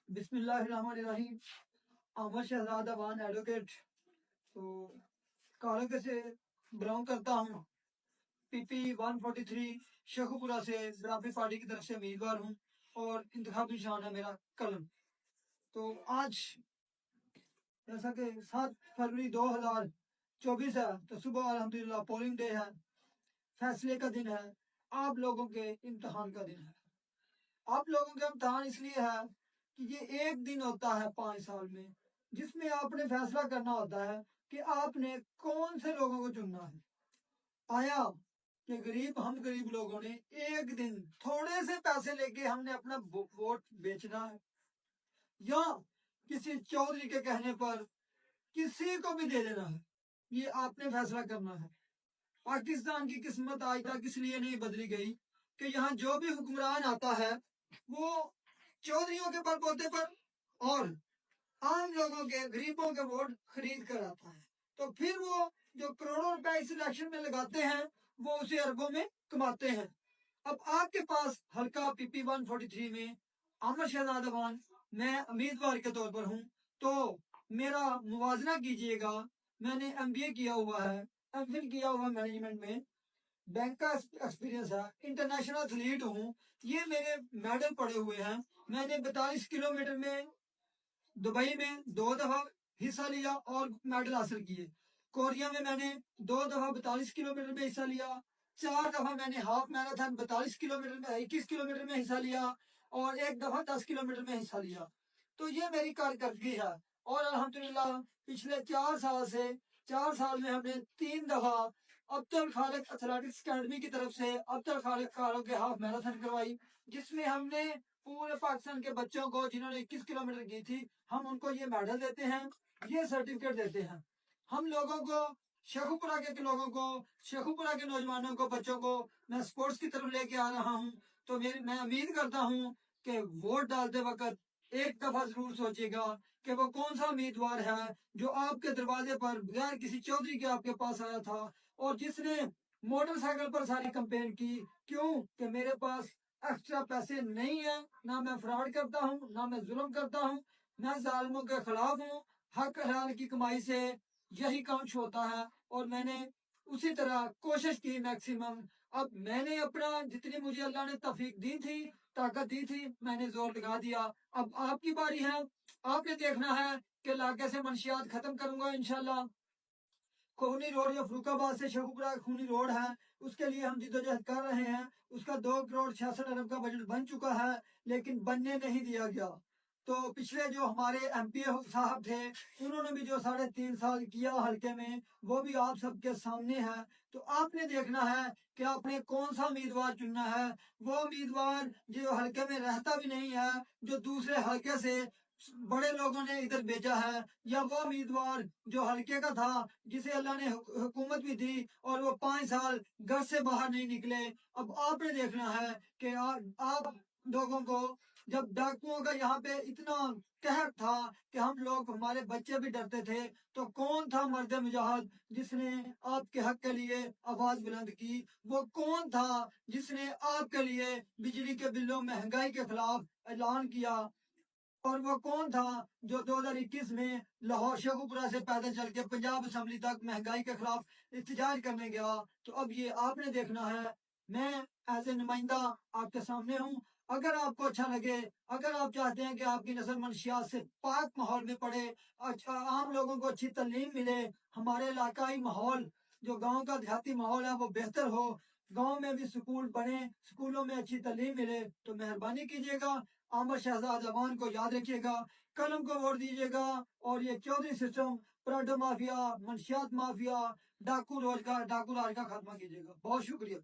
بسم اللہ الرحمن الرحیم. احمد شہزاد افغان ایڈوکیٹ. تو کالکے سے بلانگ کرتا ہوں. پی پی 143 شیخوپورہ سے زراعتی پارٹی کی طرف سے امیدوار ہوں اور انتخابی نشان ہے میرا قلم. تو آج جیسا کہ 7 فروری 2024 ہے تو صبح الحمدللہ پولنگ ڈے ہے، فیصلے کا دن ہے، آپ لوگوں کے امتحان کا دن ہے. آپ لوگوں کا امتحان اس لیے ہے کہ یہ ایک دن ہوتا ہے 5 سال میں جس میں آپ نے فیصلہ کرنا ہوتا ہے کہ آپ نے کون سے لوگوں کو چننا ہے. آیا کہ ہم غریب لوگوں نے ایک دن تھوڑے سے پیسے لے کے ہم نے اپنا ووٹ بیچنا ہے، یا کسی چودھری کے کہنے پر کسی کو بھی دے دینا ہے؟ یہ آپ نے فیصلہ کرنا ہے. پاکستان کی قسمت آج تک اس لیے نہیں بدلی گئی کہ یہاں جو بھی حکمران آتا ہے وہ چودھریوں کے پرپوتے پر اور عام لوگوں کے غریبوں کے ووٹ خرید کر آتا ہے. تو پھر وہ جو کروڑوں روپے اس الیکشن میں لگاتے ہیں وہ اسے اربوں میں کماتے ہیں. اب آپ کے پاس حلقہ پی پی 143 میں احمد شہزاد افغان میں امیدوار کے طور پر ہوں، تو میرا موازنہ کیجئے گا. میں نے ایم بی اے کیا ہوا ہے، ایم فل کیا ہوا مینجمنٹ میں، بینک کا ایکسپیرینس ہے، انٹرنیشنل ایتھلیٹ ہوں. یہ میرے میڈل پڑے ہوئے ہیں. میں نے 42 کلومیٹر میں دبئی میں 2 دفعہ حصہ لیا اور میڈل حاصل کیے. کوریا میں نے 2 دفعہ 42 کلومیٹر میں حصہ لیا. 4 دفعہ میں نے ہاف میراتھن 42 کلومیٹر میں 21 کلومیٹر میں حصہ لیا اور 1 دفعہ 10 کلومیٹر میں حصہ لیا. تو یہ میری کارکردگی ہے. اور الحمدللہ پچھلے 4 سال میں ہم نے 3 دفعہ عبدل خالق ایتھلیٹکس اکیڈمی کی طرف سے عبدل خالق کاروں کے ہاف میراتھن کروائی، جس میں ہم نے پورے پاکستان کے بچوں کو جنہوں نے 21 کلومیٹر کی تھی ہم ان کو یہ میڈل دیتے ہیں، یہ سرٹیفکیٹ دیتے ہیں. ہم لوگوں کو شیخوپورہ کے لوگوں کو، شیخوپورہ کے نوجوانوں کو، بچوں کو میں سپورٹس کی طرف لے کے آ رہا ہوں. تو میں امید کرتا ہوں کہ ووٹ ڈالتے وقت ایک دفعہ ضرور سوچے گا کہ وہ کون سا امیدوار ہے جو آپ کے دروازے پر بغیر کسی چودھری کے آپ کے پاس آیا تھا اور جس نے موٹر سائیکل پر ساری کمپین کی. کیوں کہ میرے پاس ایکسٹرا پیسے نہیں ہیں، نہ میں فراڈ کرتا ہوں، نہ میں ظلم کرتا ہوں، میں ظالموں کے خلاف ہوں. حق حلال کی کمائی سے یہی کام ہوتا ہے اور میں نے اسی طرح کوشش کی میکسیمم. اب میں نے اپنا جتنی مجھے اللہ نے توفیق دی تھی، طاقت دی تھی، میں نے زور لگا دیا. اب آپ کی باری ہے، آپ نے دیکھنا ہے کہ علاقے سے منشیات ختم کروں گا انشاءاللہ. خونی روڈ جو فروخ آباد سے شیخوپورہ خونی روڈ ہے اس کے لیے ہم جدوجہد کر رہے ہیں. اس کا 2 کروڑ 66 ارب کا بجٹ بن چکا ہے لیکن بننے نہیں دیا گیا. تو پچھلے جو ہمارے ایم پی اے صاحب تھے انہوں نے بھی جو 3.5 سال کیا حلقے میں وہ بھی آپ سب کے سامنے ہے. تو آپ نے دیکھنا ہے کہ آپ نے کون سا امیدوار چننا ہے. وہ امیدوار جو حلقے میں رہتا بھی نہیں ہے، جو دوسرے حلقے سے بڑے لوگوں نے ادھر بھیجا ہے، یا وہ امیدوار جو حلقے کا تھا جسے اللہ نے حکومت بھی دی اور وہ 5 سال گھر سے باہر نہیں نکلے. اب آپ نے دیکھنا ہے کہ آپ لوگوں کو جب ڈاکوؤں کا یہاں پہ اتنا قہر تھا کہ ہم لوگ ہمارے بچے بھی ڈرتے تھے، تو کون تھا مرد مجاہد جس نے آپ کے حق کے لیے آواز بلند کی؟ وہ کون تھا جس نے آپ کے لیے بجلی کے بلوں مہنگائی کے خلاف اعلان کیا؟ اور وہ کون تھا جو 2021 میں لاہور شیخوپورہ سے پیدل چل کے پنجاب اسمبلی تک مہنگائی کے خلاف احتجاج کرنے گیا؟ تو اب یہ آپ نے دیکھنا ہے. میں ایز اے نمائندہ آپ کے سامنے ہوں. اگر آپ کو اچھا لگے، اگر آپ چاہتے ہیں کہ آپ کی نسل منشیات سے پاک ماحول میں پڑے، عام لوگوں کو اچھی تعلیم ملے، ہمارے علاقائی ماحول جو گاؤں کا دیہاتی ماحول ہے وہ بہتر ہو، گاؤں میں بھی سکول بنے، سکولوں میں اچھی تعلیم ملے، تو مہربانی کیجیے گا احمد شہزاد افغان کو یاد رکھیے گا، قلم کو ووٹ دیجیے گا اور یہ چودھری سسٹم، پراڈو مافیا، منشیات مافیا، ڈاکو راج کا خاتمہ کیجیے گا. بہت شکریہ.